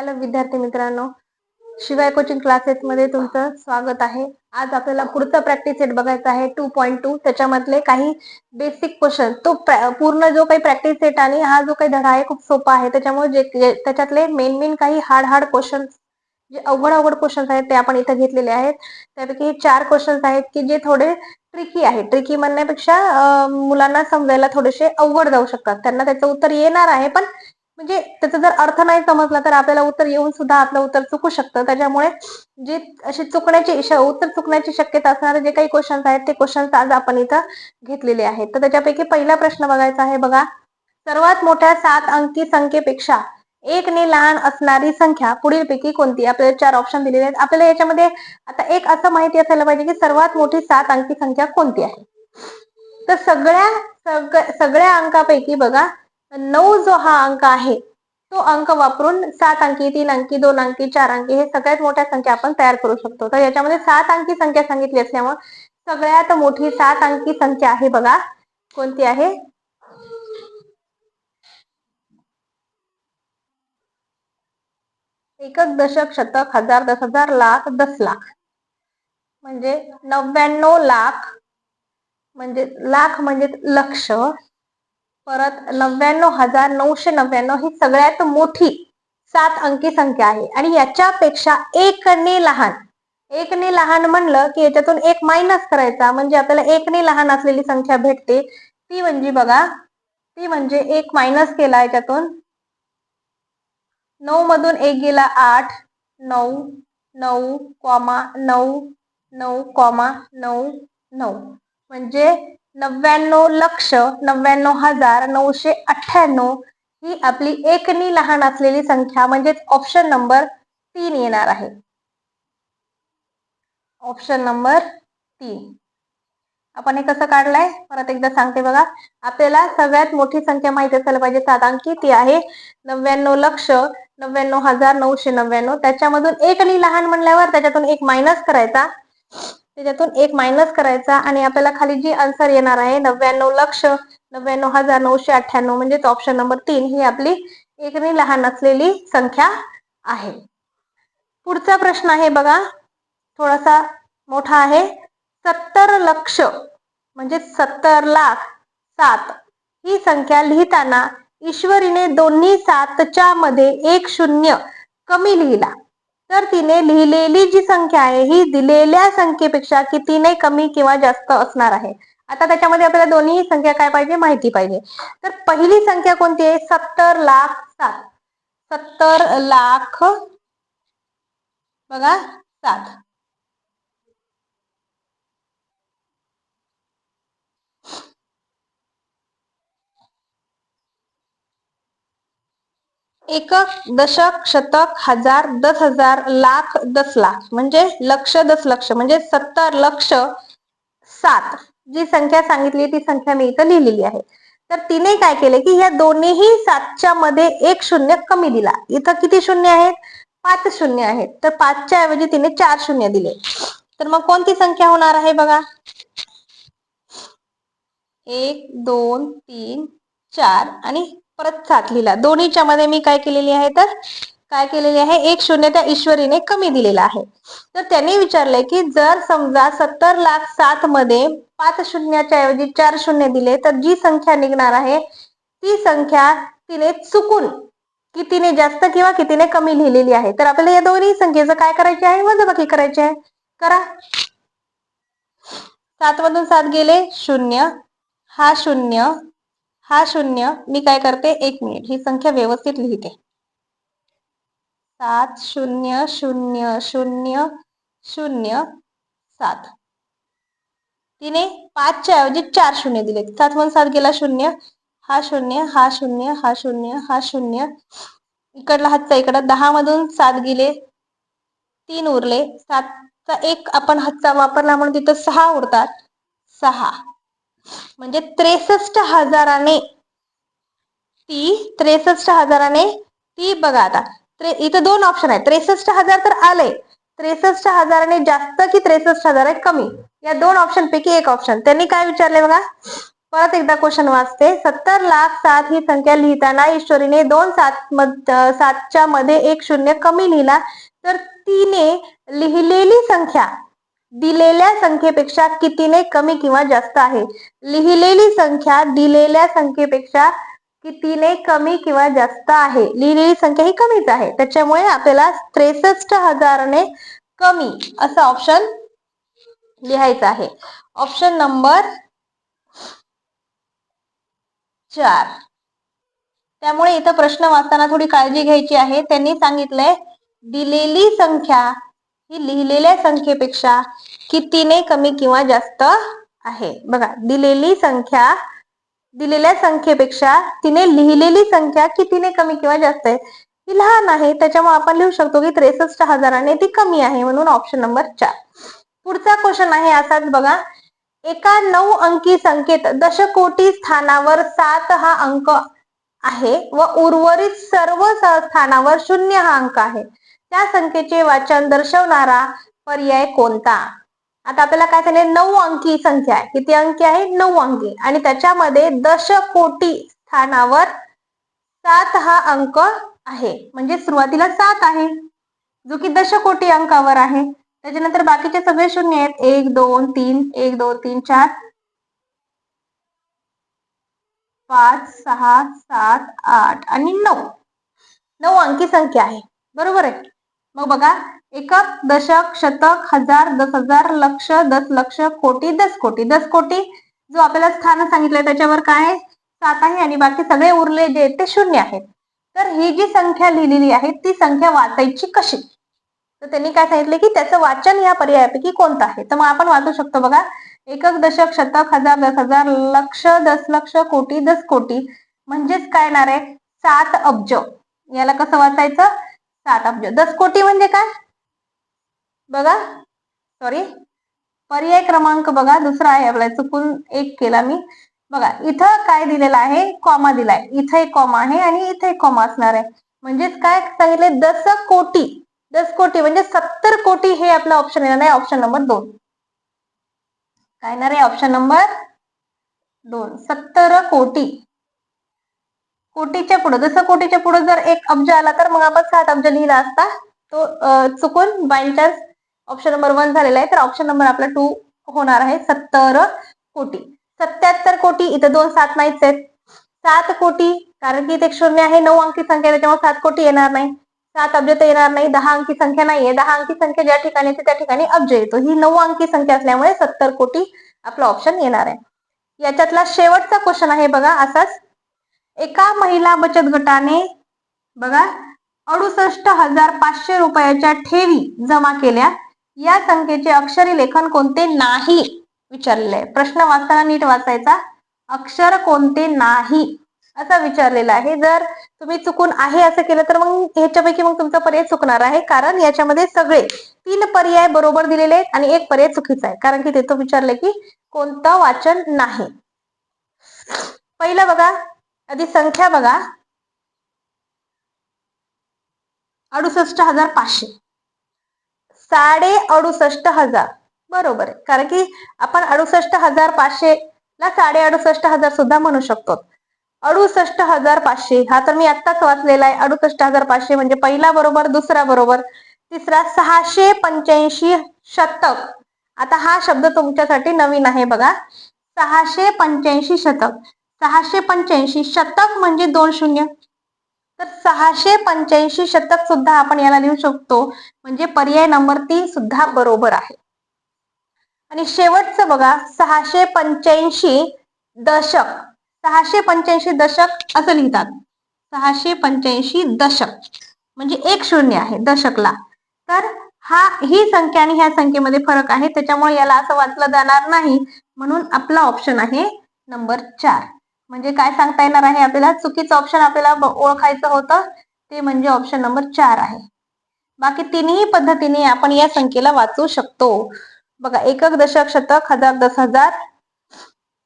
Hello विद्यार्थी मित्रांनो, शिवाय कोचिंग क्लासेस मध्ये तुमचं स्वागत आहे। आज आपल्याला पुढचा प्रॅक्टिस सेट बघायचा आहे 2.2। त्याच्यामधले काही बेसिक क्वेश्चन, तो पूर्ण जो काही प्रॅक्टिस सेट आणि हा जो काही धडा आहे खूप सोपा आहे। त्याच्यामुळे त्याच्यातले मेन काही हार्ड क्वेश्चन, जे अवघड क्वेश्चन आहेत ते आपण इथे घेतलेले आहेत। त्यापैकी 4 क्वेश्चन आहेत की जे थोडे ट्रिकी आहे। ट्रिकी म्हणण्यापेक्षा मुलांना समजायला थोडेसे अवघड जाऊ शकतात। त्यांना त्याचं उत्तर येणार आहे, पण म्हणजे त्याचा जर अर्थ नाही समजला तर आपल्याला उत्तर येऊन सुद्धा आपलं उत्तर चुकू शकतं। त्याच्यामुळे जे अशी उत्तर चुकण्याची शक्यता असणारे जे काही क्वेश्चन्स आहेत ते क्वेश्चन्स आज आपण इथं घेतलेले आहेत। तर त्याच्यापैकी पहिला प्रश्न बघायचा आहे बघा। सर्वात मोठ्या 7 अंकी संख्येपेक्षा 1 ने लहान असणारी संख्या पुढीलपैकी कोणती? आपल्याला 4 ऑप्शन दिलेले आहेत। आपल्याला याच्यामध्ये आता एक असं माहिती असायला पाहिजे की सर्वात मोठी 7 अंकी संख्या कोणती आहे। तर सगळ्या अंकापैकी बघा 9 जो हा अंक आहे तो अंक वापरून 7 अंकी, 3 अंकी, 2 अंकी, 4 अंकी हे सगळ्यात मोठ्या संख्या आपण तयार करू शकतो। तर याच्यामध्ये 7 अंकी संख्या सांगितली असल्यामुळे सगळ्यात मोठी 7 अंकी संख्या आहे बघा, कोणती आहे? एकक, दशक, शतक, हजार, 10,000, लाख, 10 लाख म्हणजे 99 लाख, म्हणजे लाख म्हणजे लक्ष, परत 99,999 ही सगळ्यात मोठी 7 अंकी संख्या आहे। आणि याच्यापेक्षा 1 ने लहान म्हणलं की याच्यातून 1 मायनस करायचा, म्हणजे आपल्याला 1 ने लहान असलेली संख्या भेटते। ती म्हणजे बघा, ती म्हणजे 1 मायनस केला याच्यातून, 9 मधून 1 गेला 8, 9, 9, 9, 9, 9, 9 म्हणजे 99,99,998 ही आपली 1 ने लहान असलेली संख्या, म्हणजे ऑप्शन नंबर 3 येणार आहे। ऑप्शन नंबर 3 आपण हे कसं काढलंय परत एकदा सांगते बघा। आपल्याला सगळ्यात मोठी संख्या माहिती असायला पाहिजे 7 अंकी, ती आहे 99,99,999। त्याच्यामधून 1 ने लहान म्हणल्यावर त्याच्यातून 1 मायनस करायचा, आणि आपल्याला खाली जी आन्सर येणार आहे 99,99,998 म्हणजेच ऑप्शन नंबर 3 ही आपली 1 ने लहान असलेली संख्या आहे। पुढचा प्रश्न आहे बघा, थोडासा मोठा आहे। 70 लक्ष म्हणजे 70 लाख 7 ही संख्या लिहिताना ईश्वरीने दोन्ही 7च्या मध्ये 1 शून्य कमी लिहिला, तर तिने लिहिलेली जी संख्या आहे ही दिलेल्या संख्येपेक्षा कितीने कमी किंवा जास्त असणार आहे। आता त्याच्यामध्ये आपल्याला दोन्ही संख्या काय पाहिजे माहिती पाहिजे। तर पहिली संख्या कोणती आहे? 70 लाख 7, 70 लाख बघा 7, एकक, दशक, शतक, हजार, 10,000, लाख, 10 लाख म्हणजे लक्ष, 10 लक्ष म्हणजे 70 लक्ष 7 जी संख्या सांगितली ती संख्या मी इथं लिहिलेली आहे। तर तिने काय केले की या दोन्हीही 7च्या मध्ये 1 शून्य कमी दिला। इथं किती शून्य आहेत? 5 शून्य आहेत। तर 5च्या ऐवजी तिने 4 शून्य दिले। तर मग कोणती संख्या होणार आहे बघा? 1, 2, 3, 4 आणि परत 7 लिहिला। दोन्हीच्या मध्ये मी काय केलेली आहे, तर काय केलेली आहे 1 शून्य त्या ईश्वरीने कमी दिलेला आहे। तर त्यांनी विचारलंय की जर समजा 70 लाख 7 मध्ये 5 शून्याच्या ऐवजी 4 शून्य दिले तर जी संख्या निघणार आहे ती संख्या तिने चुकून कितीने जास्त किंवा कितीने कमी लिहिलेली आहे। तर आपल्याला या दोन्ही संख्येचं काय करायचे आहे? वजाबाकी करायची आहे। करा। 7 मधून 7 गेले शून्य, हा शून्य, हा शून्य, मी काय करते 1 मिनिट ही संख्या व्यवस्थित लिहिते। 7 0 0 0 0 7 तिने 5च्या ऐवजी 4 शून्य दिले। 7 मधून 7 गेला शून्य, हा शून्य, हा शून्य, हा शून्य, हा शून्य, इकडला हातचा इकडं, 10 मधून 7 गेले 3 उरले, 7चा 1 आपण हातचा वापरला म्हणून तिथं 6 उरतात, 6 म्हणजे 63,000 ती बघा। आता इथं 2 ऑप्शन आहेत, 63,000 तर आले, 63,000 जास्त की 63,000 कमी, या 2 ऑप्शन पैकी एक ऑप्शन। त्यांनी काय विचारले बघा, परत एकदा क्वेश्चन वाचते. 70,07,000 ही संख्या लिहिताना ईश्वरीने 2 7च्या मध्ये 1 शून्य कमी लिहिला तर तिने लिहिलेली संख्या दिलेल्या संख्येपेक्षा कितीने कमी किंवा जास्त आहे. लिहिलेली संख्या दिलेल्या संख्येपेक्षा कितीने कमी किंवा जास्त आहे. लिहिलेली संख्या ही कमीच आहे, त्याच्यामुळे आपल्याला 63,000ने कमी असं ऑप्शन लिहायचं आहे. Option number 4. त्यामुळे इथं प्रश्न वाचताना थोडी काळजी घ्यायची आहे. त्यांनी सांगितलंय दिलेली संख्या ही लिहिलेल्या संख्येपेक्षा कितीने कमी किंवा जास्त आहे. बघा, दिलेली संख्या दिलेल्या संख्येपेक्षा तिने लिहिलेली संख्या कितीने कमी किंवा जास्त आहे. ही लहान आहे, त्याच्यामुळे आपण लिहू शकतो की 63,000ने ती कमी आहे, म्हणून ऑप्शन नंबर 4. पुढचा क्वेश्चन आहे असाच बघा. एका 9 अंकी संख्येत दशकोटी स्थानावर 7 हा अंक आहे व उर्वरित सर्व स्थानावर 0 हा अंक आहे. त्या संख्येचे वाचन दर्शवणारा पर्याय कोणता? आता आपल्याला काय सांगितले, 9 अंकी संख्या आहे. किती अंकी आहे? 9 अंकी, आणि त्याच्यामध्ये दशकोटी स्थानावर 7 हा अंक आहे, म्हणजे सुरुवातीला 7 आहे जो की दशकोटी अंकावर आहे. त्याच्यानंतर बाकीचे सगळे शून्य आहेत. 1 2 3 1 2 3 4 5 6 7 8 आणि 9 अंकी संख्या आहे, बरोबर आहे. मग बघा, एकक, दशक, शतक, हजार, 10,000, लक्ष, 10,00,000, कोटी, 10 कोटी. 10 कोटी जो आपल्याला स्थान सांगितलंय त्याच्यावर काय आहे? 7 आहे, आणि बाकी सगळे उरले जे ते शून्य आहेत. तर ही जी संख्या लिहिलेली आहे ती संख्या वाचायची कशी? तर त्यांनी काय सांगितले की त्याचं वाचन या पर्यायापैकी कोणतं आहे. तर मग आपण वाचू शकतो बघा, एकक, दशक, शतक, हजार, 10,000, लक्ष, 10,00,000, कोटी, 10 कोटी. म्हणजेच काय येणार आहे? 7 अब्ज. याला कसं वाचायचं? 7 अब्ज. 10 कोटी म्हणजे काय बघा, सॉरी, पर्याय क्रमांक बघा दुसरा आहे आपला, चुकून एक केला मी. बघा, इथं काय दिलेलं आहे? कॉमा दिलाय. इथं एक कॉमा आहे आणि इथे एक कॉमा असणार आहे. म्हणजेच काय सांगितले? 10 कोटी. 10 कोटी म्हणजे 70 कोटी हे आपलं ऑप्शन येणार आहे, ऑप्शन नंबर 2. काय येणार आहे? ऑप्शन नंबर 2, 70 कोटी. कोटीच्या पुढे, जसं कोटीच्या पुढे जर 1 अब्ज आला तर मग आपण 7 अब्ज लिहिला असता. तो चुकून बाय चान्स ऑप्शन नंबर 1 झालेला आहे, तर ऑप्शन नंबर आपला 2 होणार आहे, 70 कोटी. 77 कोटी, इथं 2 7 नाहीच आहेत. 7 कोटी, कारण की इथे एक शून्य आहे, 9 अंकी संख्या, त्याच्यामुळे 7 कोटी येणार नाही. 7 अब्ज तर येणार नाही. 10 अंकी संख्या नाहीये. 10 अंकी संख्या ज्या ठिकाणी येते त्या ठिकाणी अब्ज येतो. ही 9 अंकी संख्या असल्यामुळे 70 कोटी आपलं ऑप्शन येणार आहे. याच्यातला शेवटचा क्वेश्चन आहे बघा असाच. एका महिला बचत गटाने बघा 68,500 रुपयाच्या ठेवी जमा केल्या. या संख्येचे अक्षरी लेखन कोणते नाही विचारलेले आहे. प्रश्न वाचताना नीट वाचायचा. अक्षर कोणते नाही असं विचारलेलं आहे. जर तुम्ही चुकून आहे असं केलं तर मग ह्याच्यापैकी मग तुमचा पर्याय चुकणार आहे, कारण याच्यामध्ये सगळे 3 पर्याय बरोबर दिलेले आहेत आणि एक पर्याय चुकीचा आहे, कारण की तिथं विचारले की कोणतं वाचन नाही. पहिलं बघा, आधी संख्या बघा, 68,500, 68,500 बरोबर आहे, कारण की आपण 68,500 ला 68,500 सुद्धा म्हणू शकतो. 68,500 हा तर मी आत्ताच वाचलेला आहे. 68,500 म्हणजे पहिला बरोबर, दुसरा बरोबर, तिसरा 685 शतक. आता हा शब्द तुमच्यासाठी नवीन आहे बघा, 685 शतक. 685 शतक म्हणजे 2 शून्य, तर 685 शतक सुद्धा आपण याला लिहू शकतो, म्हणजे पर्याय नंबर 3 सुद्धा बरोबर आहे. आणि शेवटचं बघा, 685 दशक. 685 दशक असं लिहितात. 685 दशक म्हणजे 1 शून्य आहे दशकला. तर ही संख्या आणि ह्या संख्येमध्ये फरक आहे, त्याच्यामुळे याला असं वाचलं जाणार नाही, म्हणून आपला ऑप्शन आहे नंबर 4. म्हणजे काय सांगता येणार आहे आपल्याला? चुकीचं ऑप्शन आपल्याला ओळखायचं होतं, ते म्हणजे ऑप्शन नंबर 4 आहे. बाकी तिन्ही पद्धतीने आपण या संख्येला वाचू शकतो. बघा, एकक, दशक, शतक, हजार, 10,000,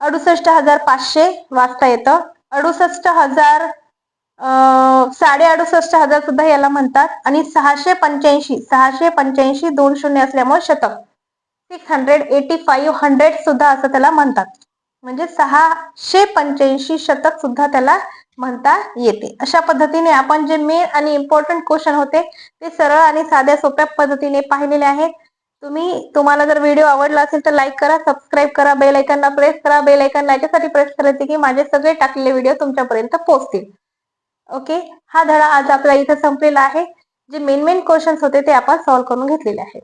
68,500 वाचता येतं. 68,000 68,500 सुद्धा याला म्हणतात. आणि 685 2 शून्य असल्यामुळे शतक, 685 100 सुद्धा असं त्याला म्हणतात. म्हणजे 685 शतक सुद्धा त्याला म्हणता येते. अशा पद्धतीने आपण जे मेन आणि इम्पॉर्टंट क्वेश्चन होते ते सरळ आणि साध्या सोप्या पद्धतीने पाहिलेले आहेत. तुम्हाला जर व्हिडिओ आवडला असेल तर लाईक करा, सबस्क्राईब करा, बेल आयकॉनला प्रेस करा. बेल आयकॉन याच्यासाठी प्रेस करायचे की माझे सगळे टाकलेले व्हिडिओ तुमच्यापर्यंत पोहोचतील. ओके, हा धडा आज आपला इथं संपलेला आहे. जे मेन क्वेश्चन्स होते ते आपण सॉल्व्ह करून घेतलेले आहेत.